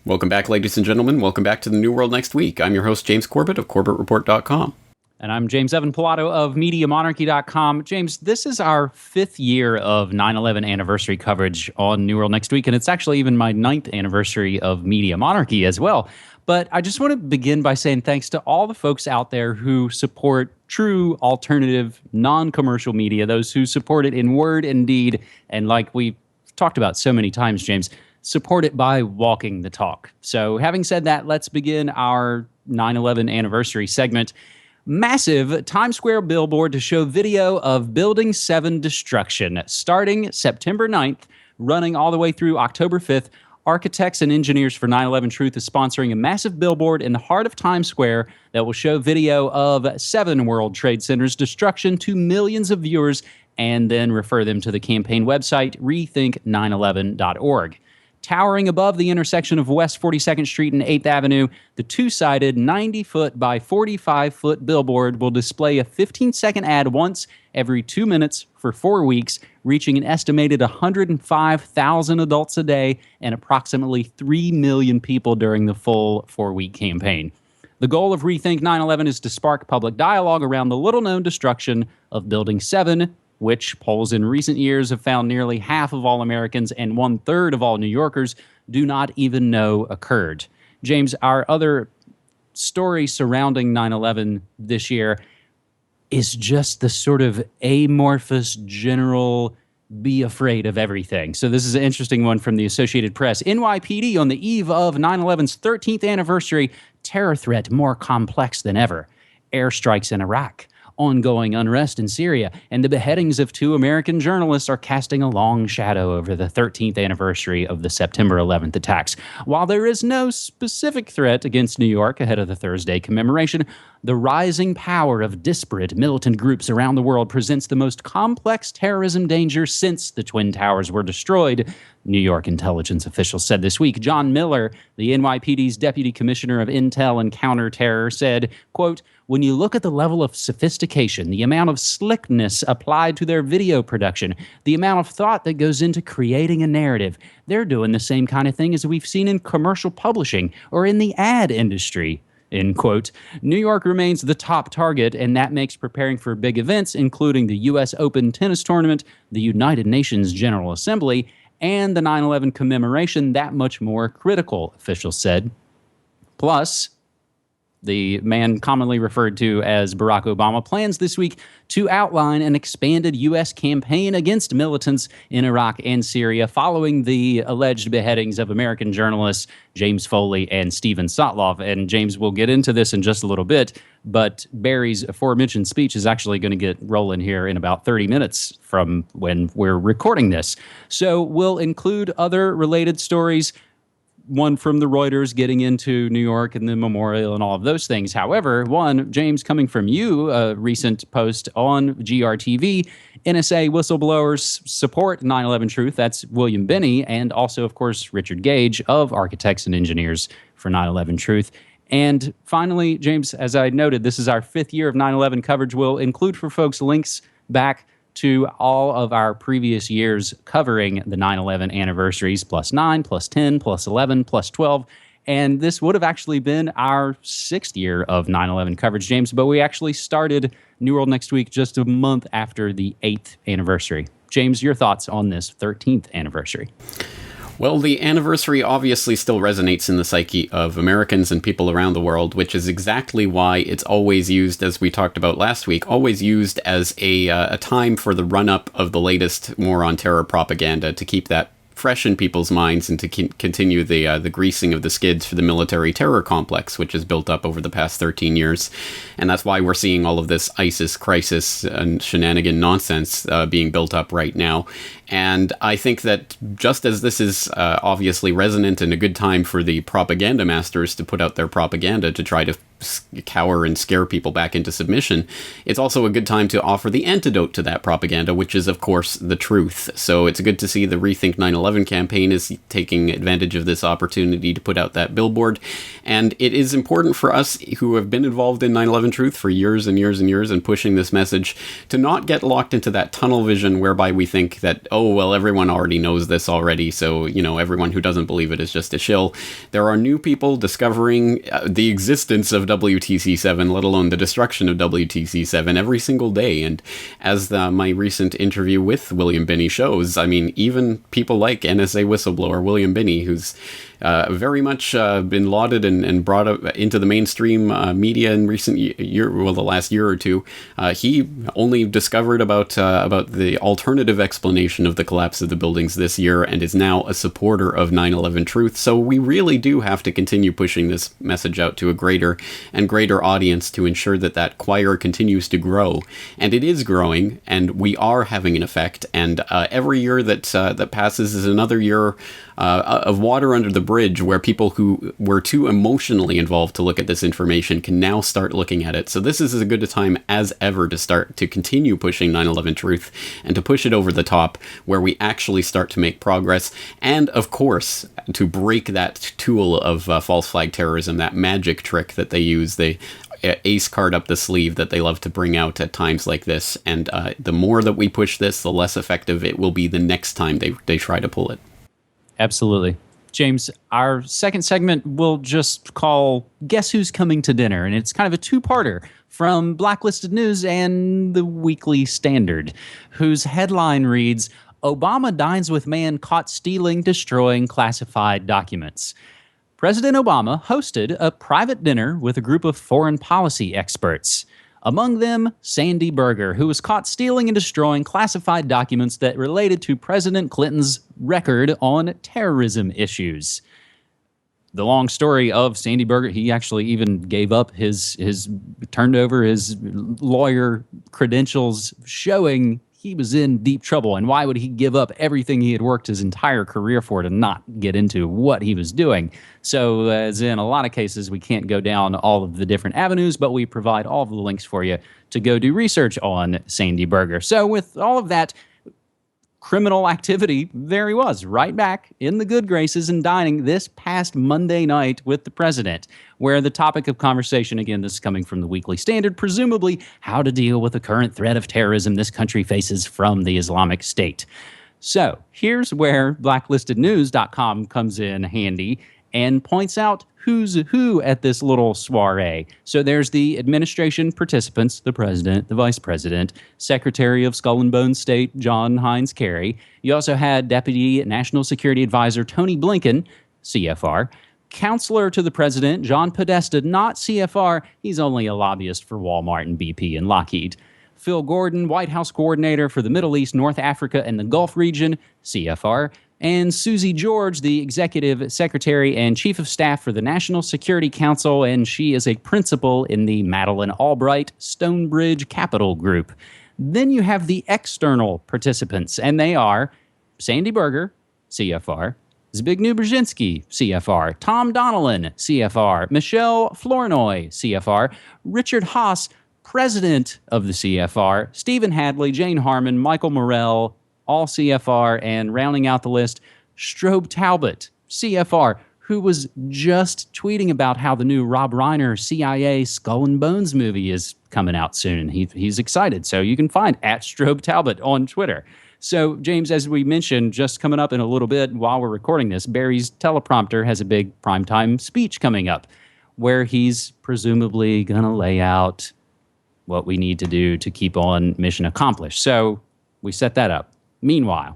Welcome back, ladies and gentlemen. Welcome back to the New World Next Week. I'm your host, James Corbett of CorbettReport.com. And I'm James Evan Pilato of MediaMonarchy.com. James, this is our 5th year of 9/11 anniversary coverage on New World Next Week, and it's actually even my 9th anniversary of Media Monarchy as well. But I just want to begin by saying thanks to all the folks out there who support true, alternative, non-commercial media, those who support it in word and deed, and like we've talked about so many times, James, support it by walking the talk. So having said that, let's begin our 9/11 anniversary segment. Massive Times Square billboard to show video of Building 7 destruction, starting September 9th, running all the way through October 5th. Architects and Engineers for 9/11 Truth is sponsoring a massive billboard in the heart of Times Square that will show video of 7 World Trade Centers destruction to millions of viewers and then refer them to the campaign website, rethink911.org. Towering above the intersection of West 42nd Street and 8th Avenue, the two-sided 90-foot by 45-foot billboard will display a 15-second ad once every 2 minutes for 4 weeks, reaching an estimated 105,000 adults a day and approximately 3 million people during the full 4-week campaign. The goal of Rethink 9/11 is to spark public dialogue around the little-known destruction of Building 7, which polls in recent years have found nearly half of all Americans and 1/3 of all New Yorkers do not even know occurred. James, our other story surrounding 9/11 this year is just the sort of amorphous general be afraid of everything. So this is an interesting one from the Associated Press. NYPD on the eve of 9/11's 13th anniversary, terror threat more complex than ever. Airstrikes in Iraq, ongoing unrest in Syria, and the beheadings of 2 American journalists are casting a long shadow over the 13th anniversary of the September 11th attacks. While there is no specific threat against New York ahead of the Thursday commemoration, the rising power of disparate militant groups around the world presents the most complex terrorism danger since the Twin Towers were destroyed, New York intelligence officials said this week. John Miller, the NYPD's Deputy Commissioner of Intel and Counterterror, said, quote, "When you look at the level of sophistication, the amount of slickness applied to their video production, the amount of thought that goes into creating a narrative, they're doing the same kind of thing as we've seen in commercial publishing or in the ad industry." End quote. New York remains the top target, and that makes preparing for big events, including the U.S. Open tennis tournament, the United Nations General Assembly, and the 9/11 commemoration, that much more critical, officials said. Plus, the man commonly referred to as Barack Obama plans this week to outline an expanded U.S. campaign against militants in Iraq and Syria following the alleged beheadings of American journalists James Foley and Steven Sotloff. And James, we'll get into this in just a little bit, but Barry's aforementioned speech is actually going to get rolling here in about 30 minutes from when we're recording this. So we'll include other related stories, one from the Reuters getting into New York and the memorial and all of those things. However, one, James, coming from you, a recent post on GRTV, NSA whistleblowers support 9/11 Truth. That's William Binney, and also, of course, Richard Gage of Architects and Engineers for 9/11 Truth. And finally, James, as I noted, this is our 5th year of 9/11 coverage. We'll include for folks links back to all of our previous years covering the 9/11 anniversaries, +9, +10, +11, +12. And this would have actually been our 6th year of 9/11 coverage, James, but we actually started New World Next Week just a month after the 8th anniversary. James, your thoughts on this 13th anniversary? Well, the anniversary obviously still resonates in the psyche of Americans and people around the world, which is exactly why it's always used, as we talked about last week, always used as a time for the run-up of the latest war on terror propaganda, to keep that fresh in people's minds and to continue the greasing of the skids for the military terror complex, which has built up over the past 13 years. And that's why we're seeing all of this ISIS crisis and shenanigan nonsense being built up right now. And I think that just as this is obviously resonant and a good time for the propaganda masters to put out their propaganda to try to cower and scare people back into submission, it's also a good time to offer the antidote to that propaganda, which is, of course, the truth. So it's good to see the Rethink 9/11 campaign is taking advantage of this opportunity to put out that billboard. And it is important for us who have been involved in 9/11 Truth for years and years and years and pushing this message to not get locked into that tunnel vision whereby we think that, oh, well, everyone already knows this already, so, everyone who doesn't believe it is just a shill. There are new people discovering the existence of WTC7, let alone the destruction of WTC7, every single day. And as my recent interview with William Binney shows, I mean, even people like NSA whistleblower William Binney, who's very much been lauded and brought up into the mainstream media in recent the last year or two. He only discovered about the alternative explanation of the collapse of the buildings this year and is now a supporter of 9/11 Truth. So we really do have to continue pushing this message out to a greater and greater audience to ensure that that choir continues to grow. And it is growing, and we are having an effect. And every year that passes is another year of water under the bridge, where people who were too emotionally involved to look at this information can now start looking at it. So this is as good a time as ever to start to continue pushing 9/11 Truth and to push it over the top, where we actually start to make progress. And of course, to break that tool of false flag terrorism, that magic trick that they use, the ace card up the sleeve that they love to bring out at times like this. And the more that we push this, the less effective it will be the next time they try to pull it. Absolutely. James, our second segment we'll just call Guess Who's Coming to Dinner, and it's kind of a two-parter from Blacklisted News and the Weekly Standard, whose headline reads, Obama dines with man caught stealing, destroying classified documents. President Obama hosted a private dinner with a group of foreign policy experts. Among them, Sandy Berger, who was caught stealing and destroying classified documents that related to President Clinton's record on terrorism issues. The long story of Sandy Berger, he actually even gave up turned over his lawyer credentials, showing he was in deep trouble. And why would he give up everything he had worked his entire career for to not get into what he was doing? So as in a lot of cases, we can't go down all of the different avenues, but we provide all of the links for you to go do research on Sandy Berger. So with all of that criminal activity, there he was, right back in the good graces and dining this past Monday night with the president, where the topic of conversation, again, this is coming from the Weekly Standard, presumably how to deal with the current threat of terrorism this country faces from the Islamic State. So here's where blacklistednews.com comes in handy and points out who's who at this little soiree. So there's the administration participants, the president, the vice president, Secretary of Skull and Bones State, John Hines Kerry. You also had Deputy National Security Advisor Tony Blinken, CFR, Counselor to the President, John Podesta, not CFR, he's only a lobbyist for Walmart and BP and Lockheed. Phil Gordon, White House Coordinator for the Middle East, North Africa, and the Gulf region, CFR. And Susie George, the Executive Secretary and Chief of Staff for the National Security Council, and she is a principal in the Madeleine Albright Stonebridge Capital Group. Then you have the external participants, and they are Sandy Berger, CFR, Zbigniew Brzezinski, CFR, Tom Donilon, CFR, Michelle Flournoy, CFR, Richard Haas, President of the CFR, Stephen Hadley, Jane Harmon, Michael Morrell, all CFR, and rounding out the list, Strobe Talbot, CFR, who was just tweeting about how the new Rob Reiner CIA Skull and Bones movie is coming out soon. He's excited, so you can find @Strobe Talbot on Twitter. So, James, as we mentioned, just coming up in a little bit while we're recording this, Barry's teleprompter has a big primetime speech coming up where he's presumably going to lay out what we need to do to keep on mission accomplished. So we set that up. Meanwhile,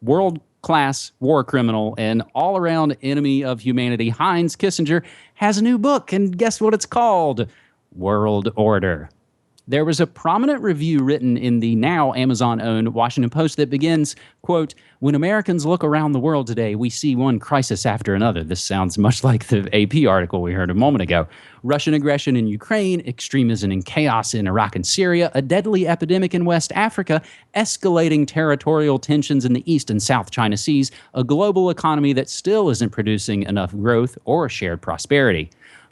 world-class war criminal and all-around enemy of humanity, Heinz Kissinger, has a new book, and guess what it's called? World Order. There was a prominent review written in the now Amazon-owned Washington Post that begins, quote, "When Americans look around the world today, we see one crisis after another." This sounds much like the AP article we heard a moment ago. Russian aggression in Ukraine, extremism and chaos in Iraq and Syria, a deadly epidemic in West Africa, escalating territorial tensions in the East and South China Seas, a global economy that still isn't producing enough growth or shared prosperity.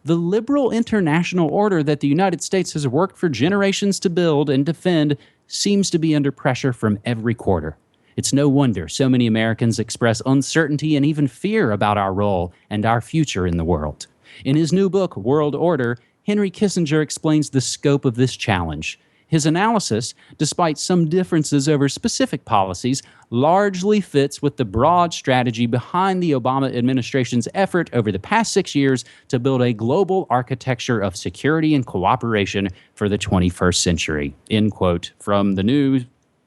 The liberal international order that the United States has worked for generations to build and defend seems to be under pressure from every quarter. It's no wonder so many Americans express uncertainty and even fear about our role and our future in the world. In his new book, World Order, Henry Kissinger explains the scope of this challenge. His analysis, despite some differences over specific policies, largely fits with the broad strategy behind the Obama administration's effort over the past 6 years to build a global architecture of security and cooperation for the 21st century. End quote from the new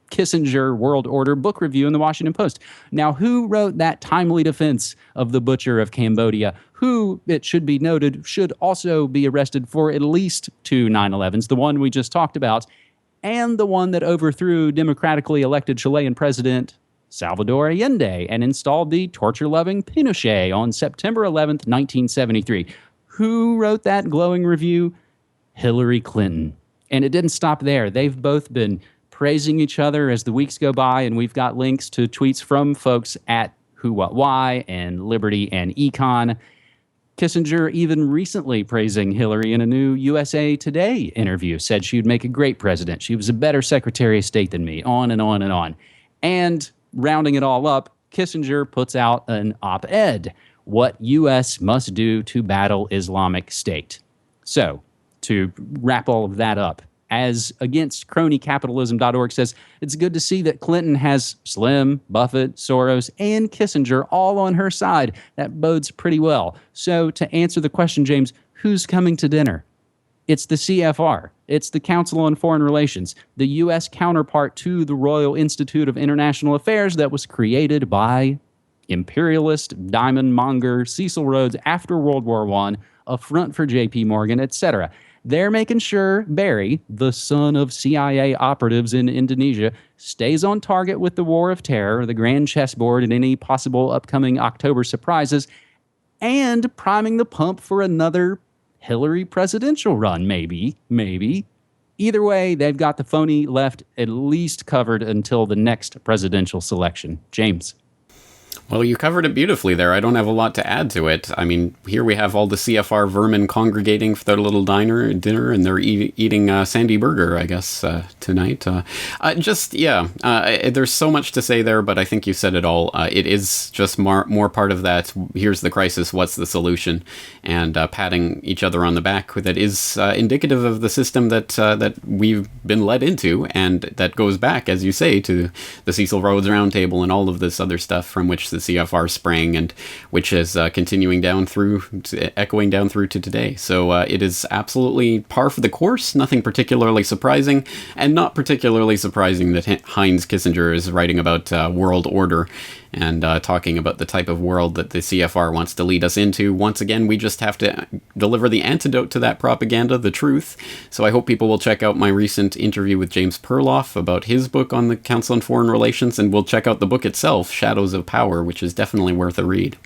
Kissinger World Order book review in the Washington Post. Now, who wrote that timely defense of the butcher of Cambodia, who, it should be noted, should also be arrested for at least 2 9/11s, the one we just talked about, and the one that overthrew democratically elected Chilean President Salvador Allende and installed the torture-loving Pinochet on September 11th, 1973. Who wrote that glowing review? Hillary Clinton. And it didn't stop there. They've both been praising each other as the weeks go by, and we've got links to tweets from folks at Who What Why and Liberty and Econ. Kissinger even recently praising Hillary in a new USA Today interview, said she would make a great president. She was a better Secretary of State than me, on and on and on. And rounding it all up, Kissinger puts out an op-ed, What U.S. Must Do to Battle Islamic State. So, to wrap all of that up, as against cronycapitalism.org says, it's good to see that Clinton has Slim, Buffett, Soros, and Kissinger all on her side. That bodes pretty well. So to answer the question, James, who's coming to dinner? It's the CFR. It's the Council on Foreign Relations, the U.S. counterpart to the Royal Institute of International Affairs that was created by imperialist diamond monger Cecil Rhodes after World War I, a front for J.P. Morgan, etc. They're making sure Barry, the son of CIA operatives in Indonesia, stays on target with the War of Terror, the grand chessboard, and any possible upcoming October surprises, and priming the pump for another Hillary presidential run, maybe. Either way, they've got the phony left at least covered until the next presidential selection. James. Well, you covered it beautifully there. I don't have a lot to add to it. I mean, here we have all the CFR vermin congregating for their little dinner, and they're eating Sandy Burger, I guess, tonight. There's so much to say there, but I think you said it all. It is just more part of that, here's the crisis, what's the solution, and patting each other on the back that is indicative of the system that we've been led into, and that goes back, as you say, to the Cecil Rhodes Roundtable and all of this other stuff from which the CFR sprang, and which is echoing down through to today. So it is absolutely par for the course, nothing particularly surprising, and not particularly surprising that Heinz Kissinger is writing about world order and talking about the type of world that the CFR wants to lead us into. Once again, we just have to deliver the antidote to that propaganda, the truth. So I hope people will check out my recent interview with James Perloff about his book on the Council on Foreign Relations, and we'll check out the book itself, Shadows of Power, which is definitely worth a read.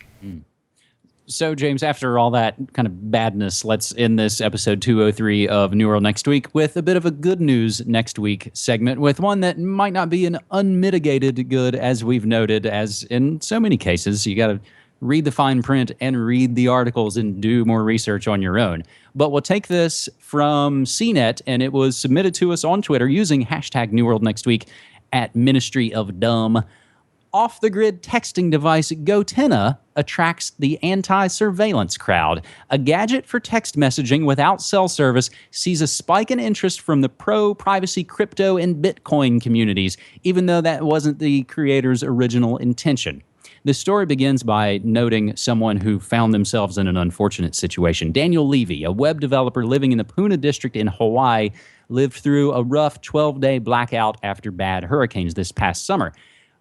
So, James, after all that kind of badness, let's end this episode 203 of New World Next Week with a bit of a good news next week segment, with one that might not be an unmitigated good, as we've noted, as in so many cases. You got to read the fine print and read the articles and do more research on your own. But we'll take this from CNET, and it was submitted to us on Twitter using hashtag New World Next Week at Ministry of Dumb. Off-the-grid texting device Gotenna attracts the anti-surveillance crowd. A gadget for text messaging without cell service sees a spike in interest from the pro-privacy crypto and Bitcoin communities, even though that wasn't the creator's original intention. The story begins by noting someone who found themselves in an unfortunate situation. Daniel Levy, a web developer living in the Puna district in Hawaii, lived through a rough 12-day blackout after bad hurricanes this past summer.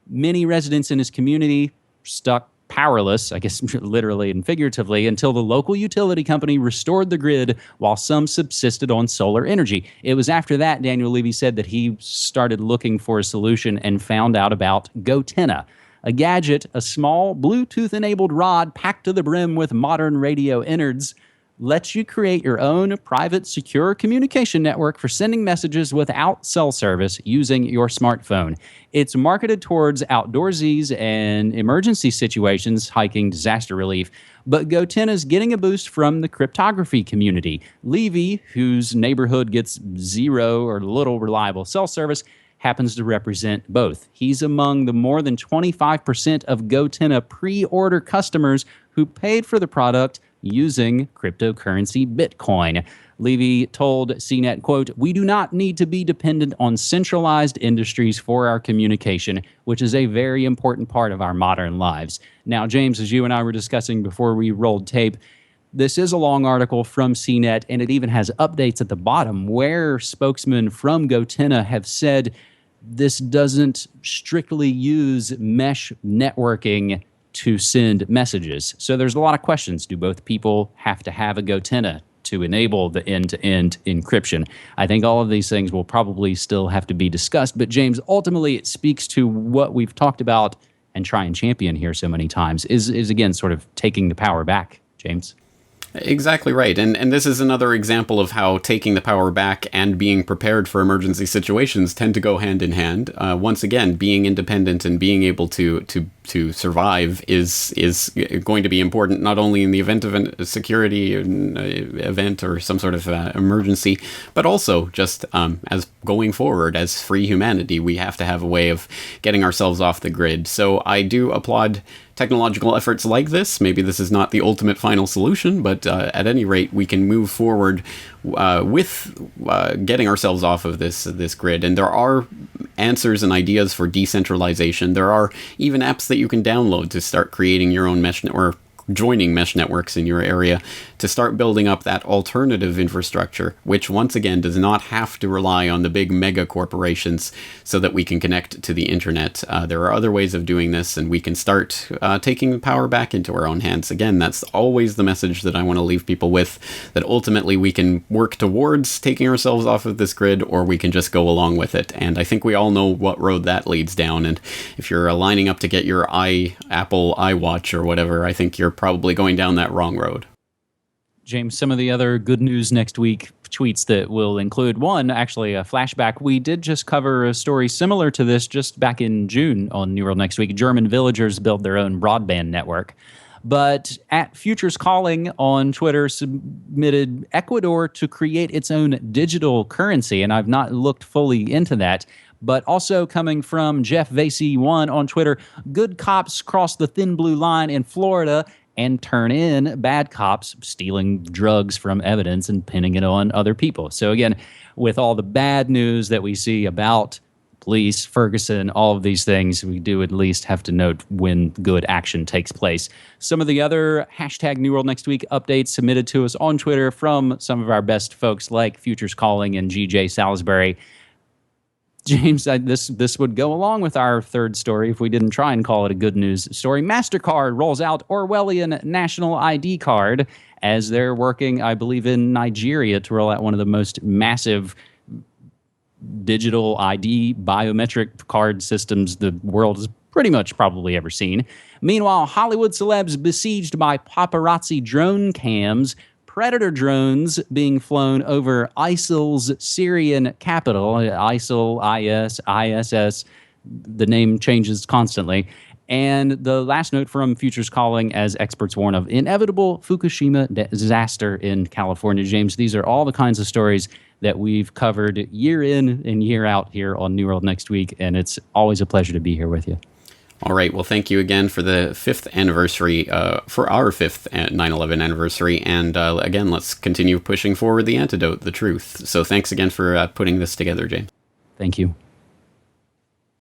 Many residents in his community stuck powerless, I guess literally and figuratively, until the local utility company restored the grid while some subsisted on solar energy. It was after that, Daniel Levy said, that he started looking for a solution and found out about Gotenna, a gadget, a small Bluetooth-enabled rod packed to the brim with modern radio innards. lets you create your own private, secure communication network for sending messages without cell service using your smartphone. It's marketed towards outdoorsies and emergency situations, hiking, disaster relief. But GoTenna is getting a boost from the cryptography community. Levy, whose neighborhood gets zero or little reliable cell service, happens to represent both. He's among the more than 25% of GoTenna pre-order customers who paid for the product using cryptocurrency Bitcoin. Levy told CNET, quote, "We do not need to be dependent on centralized industries for our communication, which is a very important part of our modern lives." Now, James, as you and I were discussing before we rolled tape, this is a long article from CNET, and it even has updates at the bottom where spokesmen from GoTenna have said this doesn't strictly use mesh networking to send messages. So there's a lot of questions. Do both people have to have a GoTenna to enable the end-to-end encryption? I think all of these things will probably still have to be discussed. But James, ultimately it speaks to what we've talked about and try and champion here so many times is again sort of taking the power back, James. Exactly right. And this is another example of how taking the power back and being prepared for emergency situations tend to go hand in hand. Once again, being independent and being able to survive is going to be important, not only in the event of a security event or some sort of emergency, but also just as going forward as free humanity, we have to have a way of getting ourselves off the grid. So I do applaud technological efforts like this. Maybe this is not the ultimate final solution, but at any rate, we can move forward with getting ourselves off of this grid. And there are answers and ideas for decentralization. There are even apps that you can download to start creating your own mesh or joining mesh networks in your area to start building up that alternative infrastructure, which once again does not have to rely on the big mega corporations so that we can connect to the internet. There are other ways of doing this, and we can start taking the power back into our own hands. Again, that's always the message that I want to leave people with, that ultimately we can work towards taking ourselves off of this grid, or we can just go along with it. And I think we all know what road that leads down. And if you're lining up to get your Apple iWatch or whatever, I think you're probably going down that wrong road. James, some of the other good news next week tweets that will include one, actually a flashback. We did just cover a story similar to this just back in June on New World Next Week. German villagers build their own broadband network. But at Futures Calling on Twitter submitted Ecuador to create its own digital currency, and I've not looked fully into that. But also coming from Jeff Vasey1 on Twitter, good cops cross the thin blue line in Florida and turn in bad cops stealing drugs from evidence and pinning it on other people. So again, with all the bad news that we see about police, Ferguson, all of these things, we do at least have to note when good action takes place. Some of the other hashtag New World Next Week updates submitted to us on Twitter from some of our best folks like Futures Calling and GJ Salisbury. James, this would go along with our third story if we didn't try and call it a good news story. MasterCard rolls out Orwellian National ID card as they're working, I believe, in Nigeria to roll out one of the most massive digital ID biometric card systems the world has pretty much probably ever seen. Meanwhile, Hollywood celebs besieged by paparazzi drone cams, Predator drones being flown over ISIL's Syrian capital, ISIL, IS, ISS, the name changes constantly. And the last note from Futures Calling, as experts warn of inevitable Fukushima disaster in California. James, these are all the kinds of stories that we've covered year in and year out here on New World Next Week, and it's always a pleasure to be here with you. All right. Well, thank you again for the 5th anniversary, for our 5th 9/11 anniversary. And again, let's continue pushing forward the antidote, the truth. So thanks again for putting this together, James. Thank you.